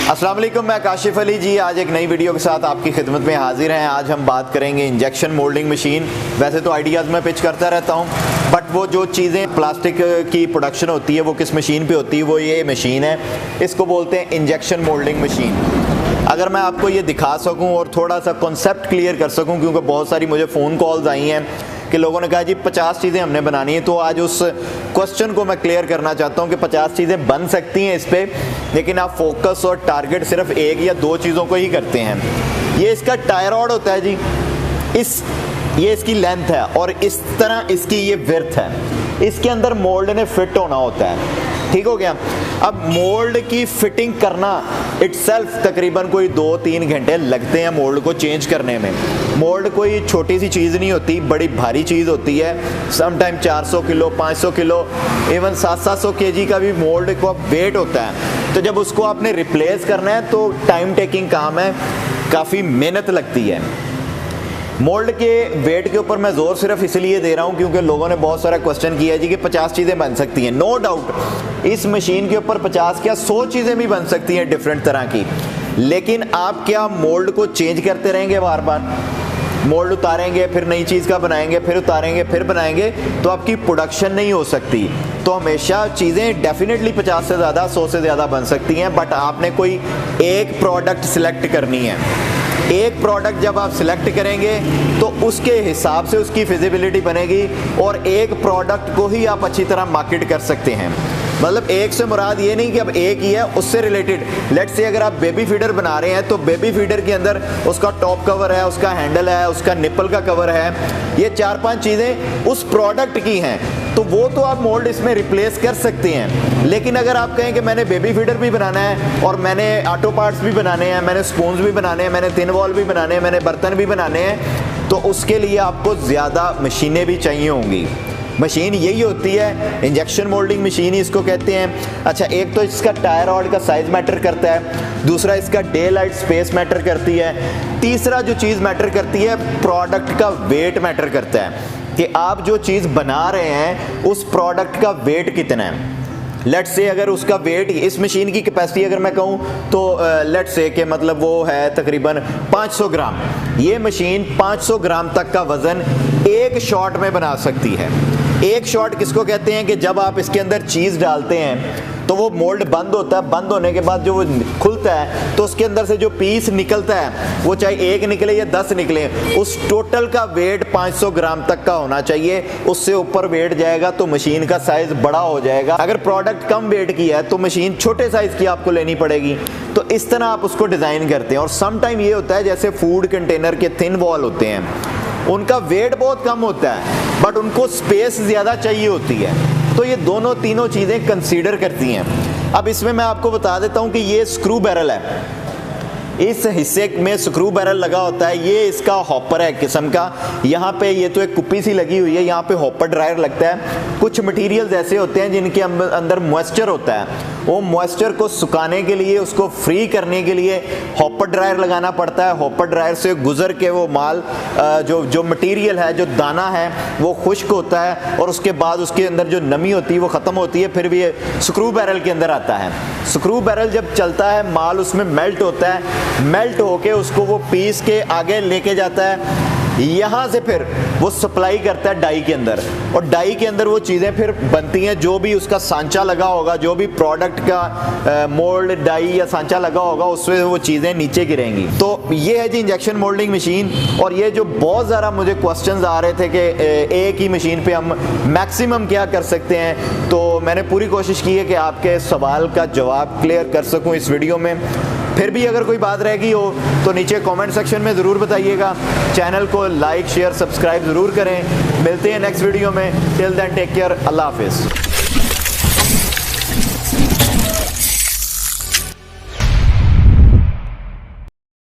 अस्सलाम वालेकुम, मैं काशिफ अली जी आज एक नई वीडियो के साथ आपकी खिदमत में हाजिर हैं। आज हम बात करेंगे इंजेक्शन मोल्डिंग मशीन। वैसे तो आइडियाज़ मैं पिच करता रहता हूं, बट वो जो चीज़ें प्लास्टिक की प्रोडक्शन होती है वो किस मशीन पे होती है, वो ये मशीन है। इसको बोलते हैं इंजेक्शन मोल्डिंग मशीन। अगर मैं आपको ये दिखा सकूँ और थोड़ा सा कॉन्सेप्ट क्लियर कर सकूँ, क्योंकि बहुत सारी मुझे फ़ोन कॉल्स आई हैं कि लोगों ने कहा जी 50 चीज़ें हमने बनानी है, तो आज उस क्वेश्चन को मैं क्लियर करना चाहता हूँ कि 50 चीज़ें बन सकती हैं इस पर, लेकिन आप फोकस और टारगेट सिर्फ एक या दो चीज़ों को ही करते हैं। ये इसका टायर रॉड होता है जी, ये इसकी लेंथ है और इस तरह इसकी ये विड्थ है। इसके अंदर मोल्ड ने फिट होना होता है, ठीक हो गया। अब मोल्ड की फिटिंग करना इटसेल्फ तकरीबन कोई 2-3 घंटे लगते हैं मोल्ड को चेंज करने में। मोल्ड कोई छोटी सी चीज़ नहीं होती, बड़ी भारी चीज़ होती है। Sometime 400 kilo, 500 kilo, even 700 KG का भी मोल्ड का वेट होता है। तो जब उसको आपने रिप्लेस करना है तो टाइम टेकिंग काम है, काफ़ी मेहनत लगती है। मोल्ड के वेट के ऊपर मैं जोर सिर्फ इसलिए दे रहा हूँ क्योंकि लोगों ने बहुत सारा क्वेश्चन किया है जी कि 50 चीज़ें बन सकती हैं। नो डाउट इस मशीन के ऊपर 50 क्या 100 चीज़ें भी बन सकती हैं डिफरेंट तरह की, लेकिन आप क्या मोल्ड को चेंज करते रहेंगे बार बार? मोल्ड उतारेंगे फिर नई चीज़ का बनाएंगे, फिर उतारेंगे फिर बनाएंगे, तो आपकी प्रोडक्शन नहीं हो सकती। तो हमेशा चीज़ें डेफिनेटली 50 से ज़्यादा, 100 से ज़्यादा बन सकती हैं, बट आपने कोई एक प्रोडक्ट सिलेक्ट करनी है। एक प्रोडक्ट जब आप सिलेक्ट करेंगे तो उसके हिसाब से उसकी फिजिबिलिटी बनेगी और एक प्रोडक्ट को ही आप अच्छी तरह मार्केट कर सकते हैं। मतलब एक से मुराद ये नहीं कि अब एक ही है, उससे रिलेटेड लेट्स से अगर आप बेबी फीडर बना रहे हैं तो बेबी फीडर के अंदर उसका टॉप कवर है, उसका हैंडल है, उसका निप्पल का कवर है, ये 4-5 चीज़ें उस प्रोडक्ट की हैं, तो वो तो आप मोल्ड इसमें रिप्लेस कर सकते हैं। लेकिन अगर आप कहें कि मैंने बेबी फीडर भी बनाना है और मैंने ऑटो पार्ट्स भी बनाने हैं, मैंने स्पून्स भी बनाने हैं, मैंने थिन वॉल भी बनाने हैं, मैंने बर्तन भी बनाने हैं, तो उसके लिए आपको ज़्यादा मशीनें भी चाहिए होंगी। मशीन यही होती है, इंजेक्शन मोल्डिंग मशीन ही इसको कहते हैं। अच्छा, एक तो इसका टायर रॉड का साइज मैटर करता है, दूसरा इसका डे लाइट स्पेस मैटर करती है, तीसरा जो चीज़ मैटर करती है प्रोडक्ट का वेट मैटर करता है कि आप जो चीज़ बना रहे हैं उस प्रोडक्ट का वेट कितना है। लेट्स से अगर उसका वेट, इस मशीन की कैपेसिटी अगर मैं कहूँ तो लेट्स से कि मतलब वो है तकरीबन 500 ग्राम। ये मशीन 500 ग्राम तक का वज़न एक शॉट में बना सकती है। एक शॉट किसको कहते हैं कि जब आप इसके अंदर चीज़ डालते हैं तो वो मोल्ड बंद होता है, बंद होने के बाद जो वो खुलता है तो उसके अंदर से जो पीस निकलता है वो चाहे एक निकले या 10 निकले, उस टोटल का वेट 500 ग्राम तक का होना चाहिए। उससे ऊपर वेट जाएगा तो मशीन का साइज बड़ा हो जाएगा। अगर प्रोडक्ट कम वेट की है तो मशीन छोटे साइज की आपको लेनी पड़ेगी। तो इस तरह आप उसको डिज़ाइन करते हैं। और सम टाइम ये होता है जैसे फूड कंटेनर के थिन वॉल होते हैं, उनका वेट बहुत कम होता है बट उनको स्पेस ज़्यादा चाहिए होती है, तो ये दोनों तीनों चीज़ें कंसीडर करती हैं। अब इसमें मैं आपको बता देता हूँ कि ये स्क्रू बैरल है, इस हिस्से में स्क्रू बैरल लगा होता है। ये इसका हॉपर है किस्म का, यहाँ पे ये तो एक कुप्पी सी लगी हुई है, यहाँ पे हॉपर ड्रायर लगता है। कुछ मटेरियल्स ऐसे होते हैं जिनके अंदर मॉइस्चर होता है, वो मॉइस्चर को सुखाने के लिए, उसको फ्री करने के लिए हॉपर ड्रायर लगाना पड़ता है। हॉपर ड्रायर से गुजर के वो माल जो मटेरियल है, जो दाना है, वो खुश्क होता है और उसके बाद उसके अंदर जो नमी होती है वो ख़त्म होती है, फिर भी ये स्क्रू बैरल के अंदर आता है। स्क्रू बैरल जब चलता है माल उसमें मेल्ट होता है, मेल्ट होके उसको वो पीस के आगे लेके जाता है, यहाँ से फिर वो सप्लाई करता है डाई के अंदर, और डाई के अंदर वो चीज़ें फिर बनती हैं। जो भी उसका सांचा लगा होगा, जो भी प्रोडक्ट का मोल्ड डाई या सांचा लगा होगा, उसमें वो चीज़ें नीचे गिरेंगी। तो ये है जी इंजेक्शन मोल्डिंग मशीन। और ये जो बहुत ज़्यादा मुझे क्वेश्चंस आ रहे थे कि एक ही मशीन पे हम मैक्सिमम क्या कर सकते हैं, तो मैंने पूरी कोशिश की है कि आपके सवाल का जवाब क्लियर कर सकूँ इस वीडियो में। फिर भी अगर कोई बात रह गई हो तो नीचे कमेंट सेक्शन में ज़रूर बताइएगा। चैनल को लाइक शेयर सब्सक्राइब ज़रूर करें। मिलते हैं नेक्स्ट वीडियो में। टिल देन टेक केयर, अल्लाह हाफिज़।